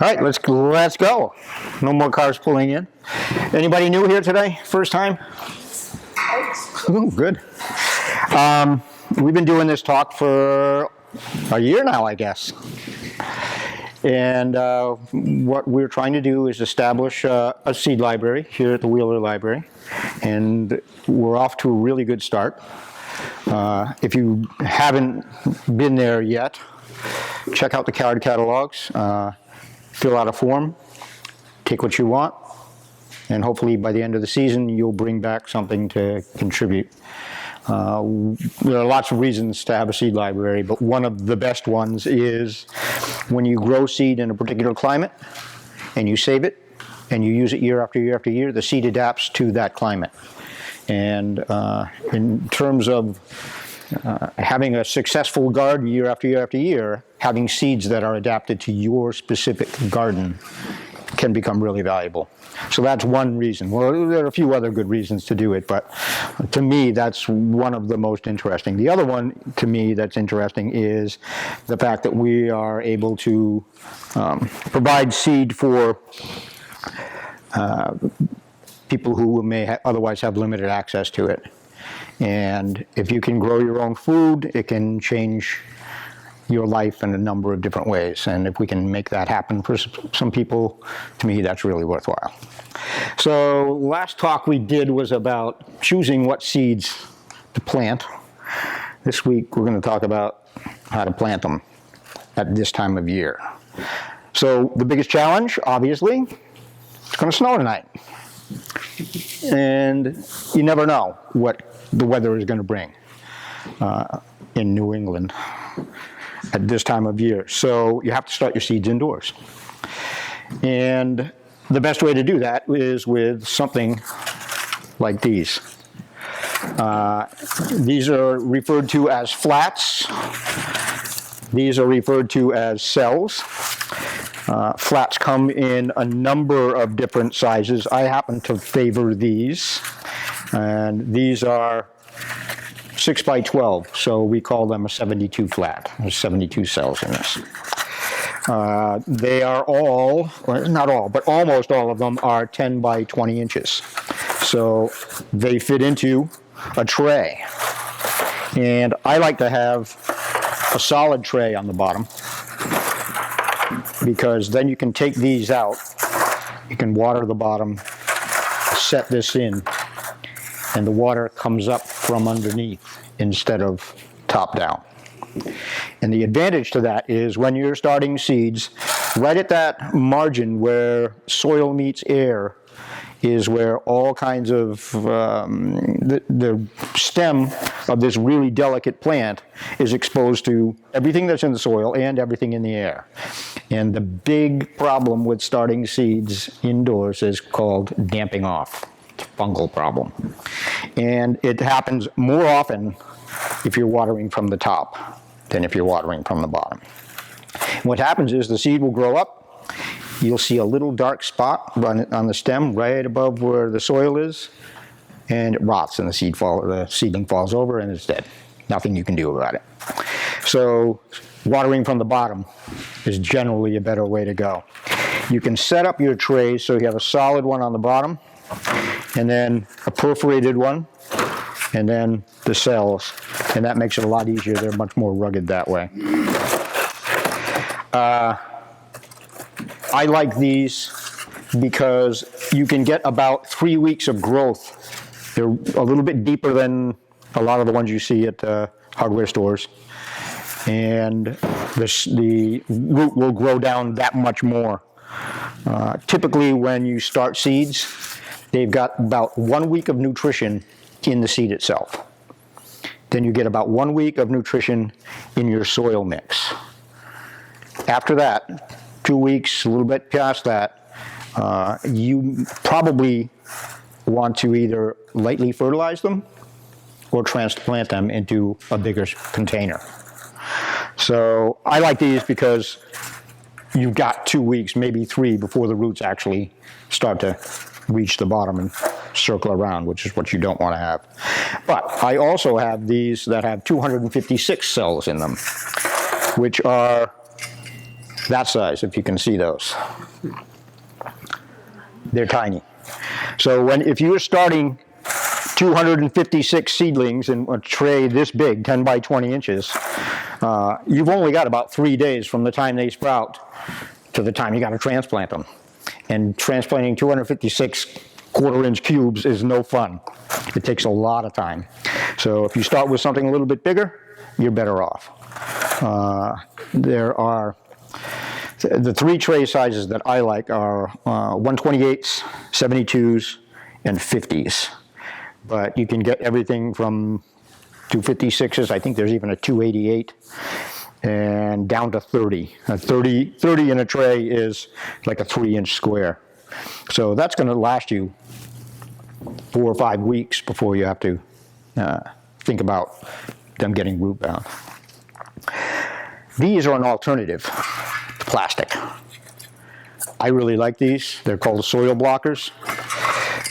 All right, let's go. No more cars pulling in. Anybody new here today? First time? Oh, good. We've been doing this talk for a year now, I guess. And what we're trying to do is establish a seed library here at the Wheeler Library. And we're off to a really good start. If you haven't been there yet, check out the card catalogs. Fill out a form, take what you want, and hopefully by the end of the season you'll bring back something to contribute. There are lots of reasons to have a seed library, but one of the best ones is when you grow seed in a particular climate and you save it and you use it year after year after year, the seed adapts to that climate. And in terms of having a successful garden year after year after year, having seeds that are adapted to your specific garden can become really valuable. So that's one reason. Well, there are a few other good reasons to do it, but to me, that's one of the most interesting. The other one, to me, that's interesting is the fact that we are able to provide seed for people who may otherwise have limited access to it. And if you can grow your own food, it can change your life in a number of different ways. And if we can make that happen for some people, to me, that's really worthwhile. So last talk we did was about choosing what seeds to plant. This week, we're going to talk about how to plant them at this time of year. So the biggest challenge, obviously, it's going to snow tonight. And you never know what the weather is going to bring in New England at this time of year. So you have to start your seeds indoors. And the best way to do that is with something like these. These are referred to as flats. These are referred to as cells. Flats come in a number of different sizes. I happen to favor these. And these are 6 by 12, so we call them a 72 flat. There's 72 cells in this. They are all, well, not all, but almost all of them are 10 by 20 inches. So they fit into a tray. And I like to have a solid tray on the bottom, because then you can take these out, you can water the bottom, set this in, and the water comes up from underneath instead of top down. And the advantage to that is when you're starting seeds, right at that margin where soil meets air is where all kinds of, the stem of this really delicate plant is exposed to everything that's in the soil and everything in the air. And the big problem with starting seeds indoors is called damping off. Fungal problem. And it happens more often if you're watering from the top than if you're watering from the bottom. What happens is the seed will grow up. You'll see a little dark spot on the stem right above where the soil is, and it rots and the seedling falls over and it's dead. Nothing you can do about it. So watering from the bottom is generally a better way to go. You can set up your trays so you have a solid one on the bottom, and then a perforated one, and then the cells. And that makes it a lot easier. They're much more rugged that way. I like these because you can get about 3 weeks of growth. They're a little bit deeper than a lot of the ones you see at hardware stores. And the root will grow down that much more. Typically, when you start seeds, they've got about 1 week of nutrition in the seed itself. Then you get about 1 week of nutrition in your soil mix. After that, 2 weeks, a little bit past that, you probably want to either lightly fertilize them or transplant them into a bigger container. So I like these because you've got 2 weeks, maybe 3, before the roots actually start to reach the bottom and circle around, which is what you don't want to have. But I also have these that have 256 cells in them, which are That size, if you can see those. They're tiny. So if you were starting 256 seedlings in a tray this big, 10 by 20 inches, you've only got about 3 days from the time they sprout to the time you got to transplant them. And transplanting 256 quarter-inch cubes is no fun. It takes a lot of time. So if you start with something a little bit bigger, you're better off. There are the 3 tray sizes that I like are 128s, 72s, and 50s. But you can get everything from 256s, I think there's even a 288, and down to 30. 30 in a tray is like a 3-inch square. So that's going to last you 4 or 5 weeks before you have to think about them getting root bound. These are an alternative to plastic. I really like these. They're called soil blockers.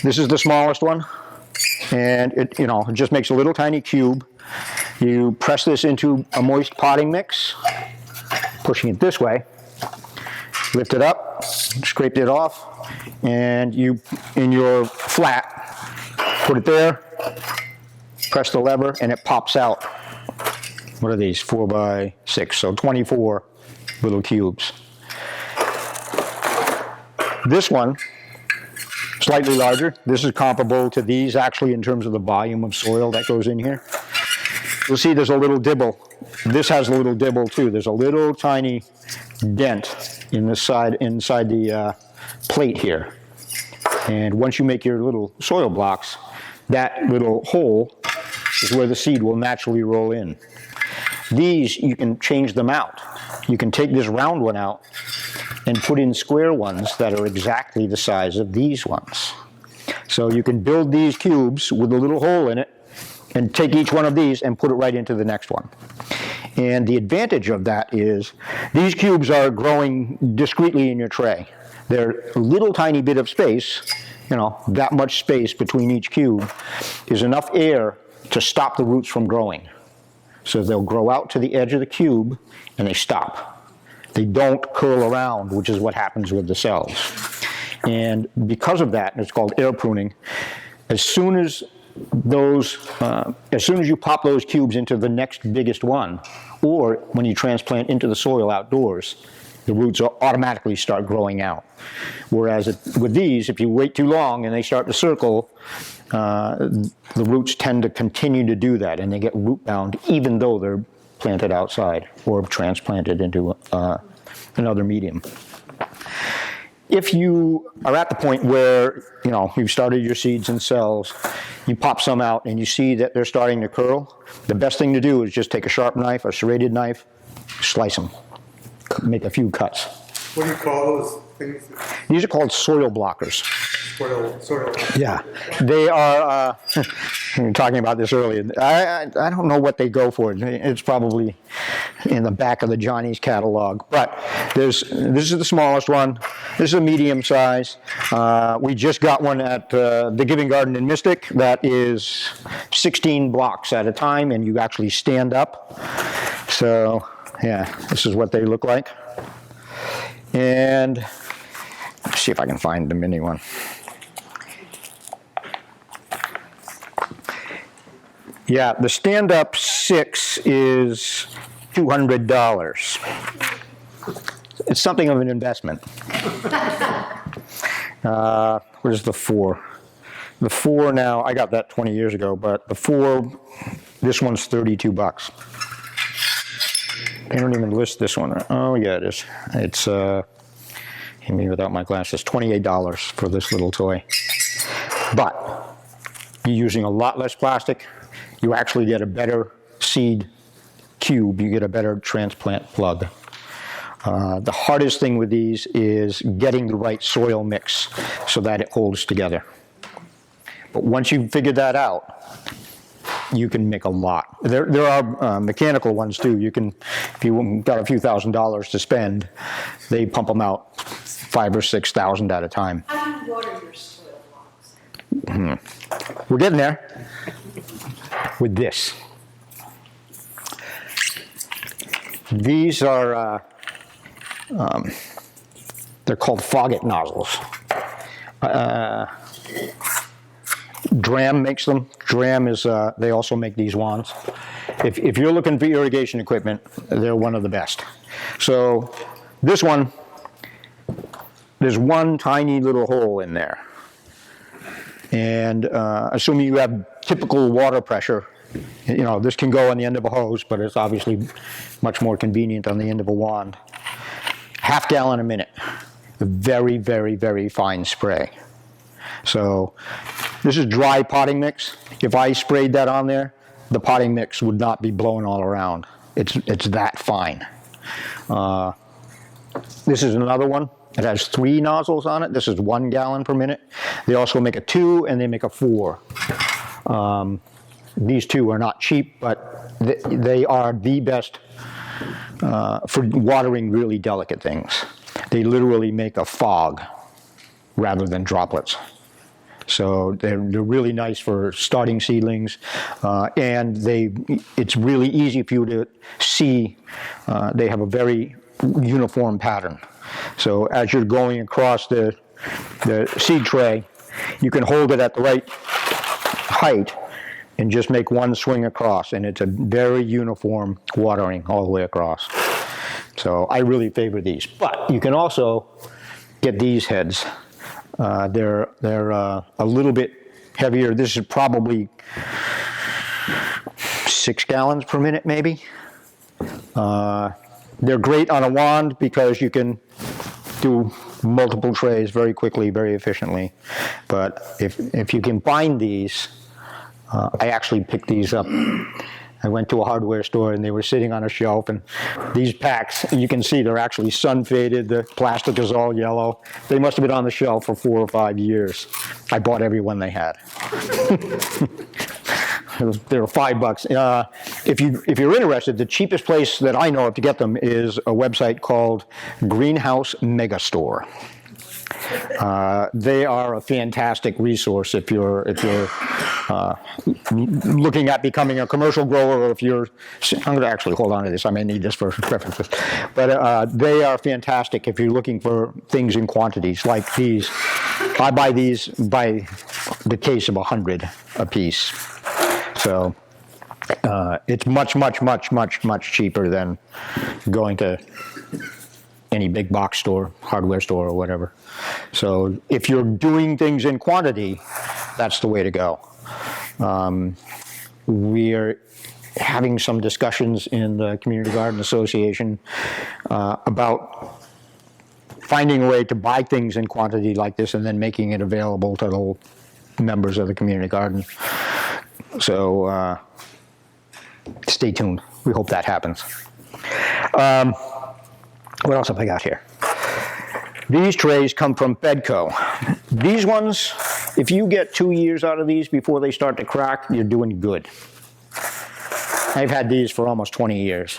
This is the smallest one, and it just makes a little tiny cube. You press this into a moist potting mix, pushing it this way, lift it up, scrape it off, and you, in your flat, put it there, press the lever, and it pops out. What are these? 4 by 6, so 24 little cubes. This one, slightly larger. This is comparable to these actually in terms of the volume of soil that goes in here. You'll see there's a little dibble. This has a little dibble too. There's a little tiny dent in the side, inside the plate here. And once you make your little soil blocks, that little hole is where the seed will naturally roll in. These, you can change them out. You can take this round one out and put in square ones that are exactly the size of these ones. So you can build these cubes with a little hole in it and take each one of these and put it right into the next one. And the advantage of that is these cubes are growing discreetly in your tray. They're a little tiny bit of space, that much space between each cube is enough air to stop the roots from growing. So they'll grow out to the edge of the cube and they stop. They don't curl around, which is what happens with the cells. And because of that, and it's called air pruning, as soon as you pop those cubes into the next biggest one, or when you transplant into the soil outdoors, the roots automatically start growing out. Whereas with these, if you wait too long and they start to circle, the roots tend to continue to do that, and they get root bound even though they're planted outside or transplanted into another medium. If you are at the point where you've started your seeds and cells, you pop some out and you see that they're starting to curl, the best thing to do is just take a sharp knife, a serrated knife, slice them, make a few cuts. What do you call those things? These are called soil blockers. Soil. Yeah, they are. We were talking about this earlier. I don't know what they go for. It's probably in the back of the Johnny's catalog. But this is the smallest one. This is a medium size. We just got one at the Giving Garden in Mystic that is 16 blocks at a time, and you actually stand up. So yeah, this is what they look like. And let's see if I can find the mini one. Yeah, the stand-up 6 is $200. It's something of an investment. Where's the 4? The 4 now, I got that 20 years ago, but the 4, this one's $32. They don't even list this one. Oh yeah, it is. It's, me without my glasses, $28 for this little toy. But you're using a lot less plastic. You actually get a better seed cube. You get a better transplant plug. The hardest thing with these is getting the right soil mix so that it holds together. But once you've figured that out, you can make a lot. There are mechanical ones too. You can, if you got a few $1,000s to spend, they pump them out 5,000 or 6,000 at a time. How do you water your soil blocks? We're getting there with this. These are they're called Fogget nozzles. Dram makes them. Dram is, they also make these wands. If you're looking for irrigation equipment, they're one of the best. So this one, there's one tiny little hole in there. And assuming you have typical water pressure, you know, this can go on the end of a hose, but it's obviously much more convenient on the end of a wand. Half gallon a minute. A very, very, very fine spray. So this is dry potting mix. If I sprayed that on there, the potting mix would not be blown all around. It's that fine. This is another one. It has 3 nozzles on it. This is 1 gallon per minute. They also make a 2 and they make a 4. These 2 are not cheap, but they are the best for watering really delicate things. They literally make a fog rather than droplets. So they're really nice for starting seedlings, and it's really easy for you to see. They have a very uniform pattern. So as you're going across the seed tray, you can hold it at the right height and just make one swing across, and it's a very uniform watering all the way across. So I really favor these, but you can also get these heads. They're a little bit heavier. This is probably 6 gallons per minute, maybe. They're great on a wand because you can do multiple trays very quickly, very efficiently. But if you can find these, I actually picked these up. I went to a hardware store and they were sitting on a shelf, and these packs, you can see they're actually sun faded. The plastic is all yellow. They must have been on the shelf for 4 or 5 years. I bought every one they had. They were $5. If you're interested, the cheapest place that I know of to get them is a website called Greenhouse Megastore. They are a fantastic resource if you're looking at becoming a commercial grower, or if you're, I'm going to actually hold on to this, I may need this for references, but they are fantastic if you're looking for things in quantities like these. I buy these by the case of 100 a piece. So it's much, much, much, much, much cheaper than going to any big box store, hardware store, or whatever. So if you're doing things in quantity, that's the way to go. We're having some discussions in the Community Garden Association about finding a way to buy things in quantity like this and then making it available to the members of the community garden. So stay tuned. We hope that happens. What else have I got here? These trays come from Fedco. These ones, if you get 2 years out of these before they start to crack, you're doing good. I've had these for almost 20 years.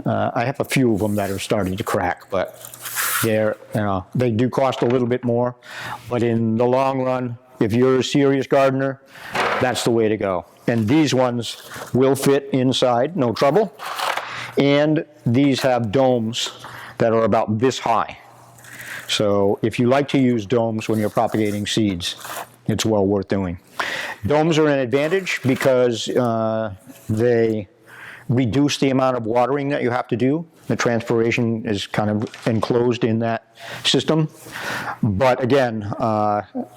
I have a few of them that are starting to crack, but they do cost a little bit more. But in the long run, if you're a serious gardener, that's the way to go. And these ones will fit inside, no trouble. And these have domes that are about this high. So if you like to use domes when you're propagating seeds, it's well worth doing. Domes are an advantage because they reduce the amount of watering that you have to do. The transpiration is kind of enclosed in that system. But again,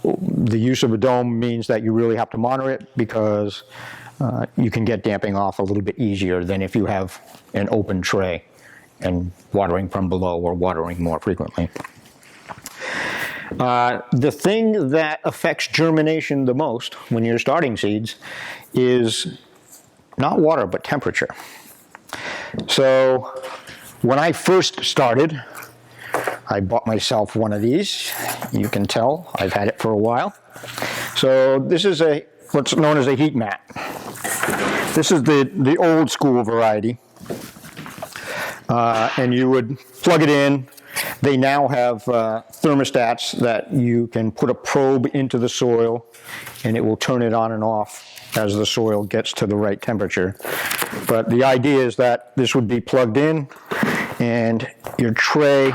the use of a dome means that you really have to monitor it because you can get damping off a little bit easier than if you have an open tray and watering from below or watering more frequently. The thing that affects germination the most when you're starting seeds is not water, but temperature. So when I first started, I bought myself one of these. You can tell I've had it for a while. So this is what's known as a heat mat. This is the old school variety. And you would plug it in. They now have thermostats that you can put a probe into the soil and it will turn it on and off as the soil gets to the right temperature. But the idea is that this would be plugged in and your tray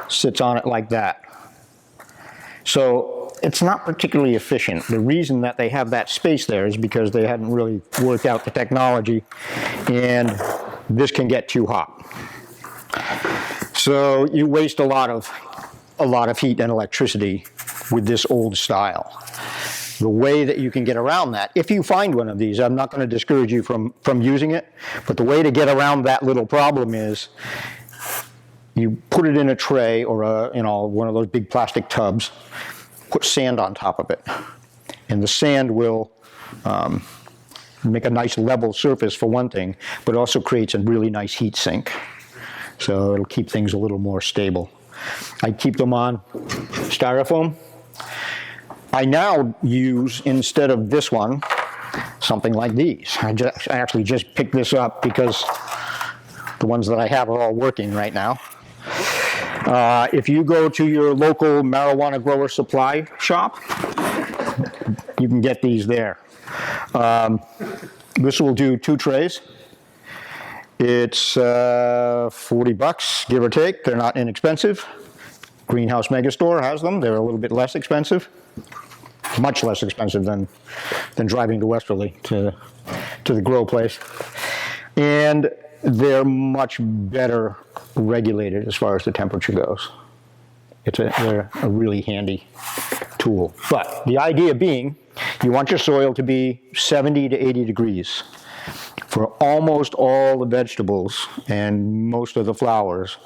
sits on it like that. So it's not particularly efficient. The reason that they have that space there is because they hadn't really worked out the technology, and this can get too hot. So you waste a lot of heat and electricity with this old style. The way that you can get around that, if you find one of these, I'm not going to discourage you from using it, but the way to get around that little problem is you put it in a tray or one of those big plastic tubs, put sand on top of it, and the sand will make a nice level surface for one thing, but also creates a really nice heat sink. So it'll keep things a little more stable. I keep them on styrofoam. I now use, instead of this one, something like these. I actually just picked this up because the ones that I have are all working right now. If you go to your local marijuana grower supply shop, you can get these there. This will do 2 trays. It's $40, give or take. They're not inexpensive. Greenhouse Megastore has them. They're a little bit less expensive. Much less expensive than driving to Westerly to the grow place. And they're much better regulated as far as the temperature goes. They're a really handy tool. But the idea being, you want your soil to be 70 to 80 degrees. For almost all the vegetables and most of the flowers,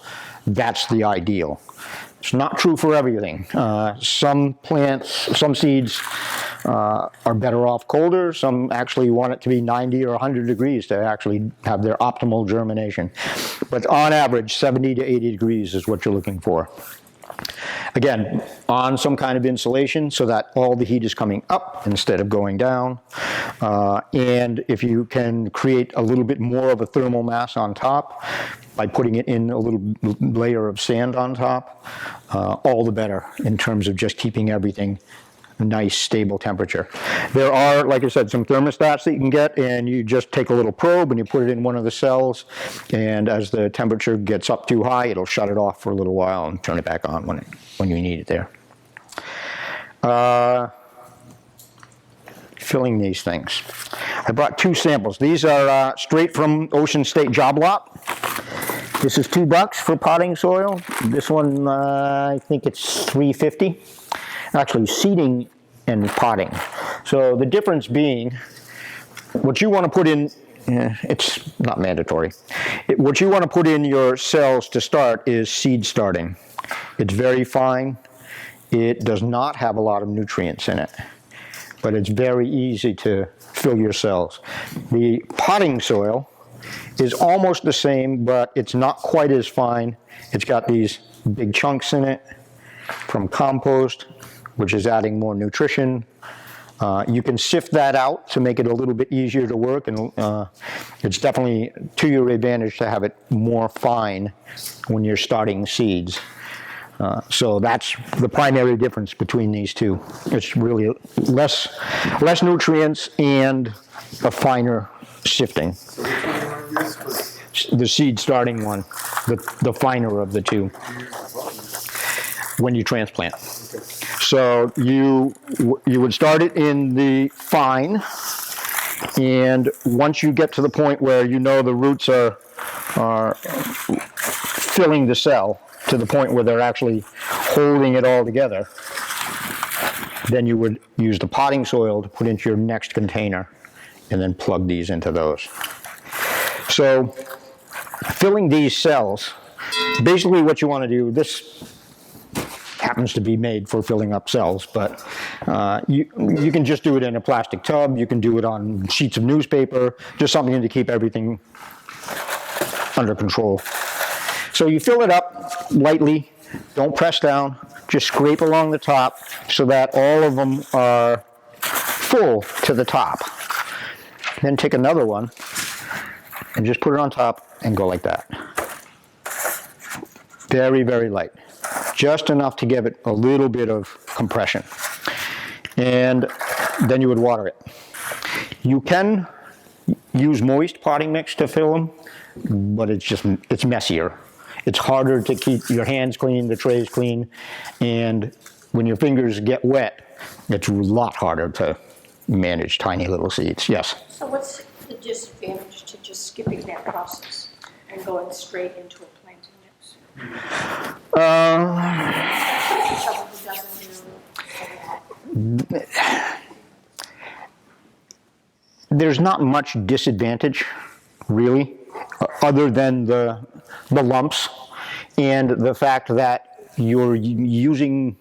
that's the ideal. It's not true for everything. Some plants, some seeds are better off colder. Some actually want it to be 90 or 100 degrees to actually have their optimal germination. But on average, 70 to 80 degrees is what you're looking for. Again, on some kind of insulation so that all the heat is coming up instead of going down. And if you can create a little bit more of a thermal mass on top by putting it in a little layer of sand on top, all the better in terms of just keeping everything nice, stable temperature. There are, like I said, some thermostats that you can get, and you just take a little probe and you put it in one of the cells, and as the temperature gets up too high, it'll shut it off for a little while and turn it back on when you need it there. Filling these things. I brought 2 samples. These are straight from Ocean State Job Lot. This is $2 for potting soil. This one, I think it's $3.50. Actually, seeding and potting. So the difference being, what you want to put in, it's not mandatory. What you want to put in your cells to start is seed starting. It's very fine. It does not have a lot of nutrients in it, but it's very easy to fill your cells. The potting soil is almost the same, but it's not quite as fine. It's got these big chunks in it from compost, which is adding more nutrition. You can sift that out to make it a little bit easier to work, and it's definitely to your advantage to have it more fine when you're starting seeds. So that's the primary difference between these two. It's really less nutrients and a finer sifting. So which one do you want to use for? The seed starting one, the finer of the two, when you transplant. Okay. So you would start it in the fine, and once you get to the point where you know the roots are filling the cell to the point where they're actually holding it all together, then you would use the potting soil to put into your next container and then plug these into those. So filling these cells, basically what you want to do, this happens to be made for filling up cells, but you can just do it in a plastic tub. You can do it on sheets of newspaper, just something to keep everything under control. So you fill it up lightly, don't press down, just scrape along the top so that all of them are full to the top. Then take another one and just put it on top and go like that. Very, very light. Just enough to give it a little bit of compression. And then you would water it. You can use moist potting mix to fill them, but it's messier. It's harder to keep your hands clean, the trays clean, and when your fingers get wet, it's a lot harder to manage tiny little seeds. Yes? So what's the disadvantage to just skipping that process and going straight into a planting mix? Someone who doesn't do that. There's not much disadvantage, really, other than the lumps and the fact that you're using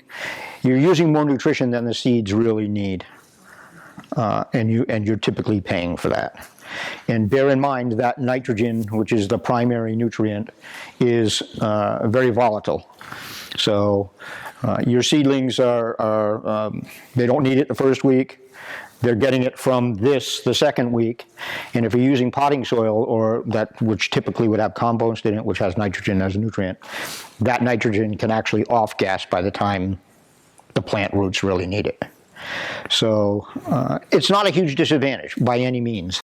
more nutrition than the seeds really need, and you're typically paying for that. And bear in mind that nitrogen, which is the primary nutrient, is very volatile. So your seedlings they don't need it the first week. They're getting it from the second week, and if you're using potting soil or that, which typically would have compost in it, which has nitrogen as a nutrient, that nitrogen can actually off-gas by the time the plant roots really need it. So it's not a huge disadvantage by any means.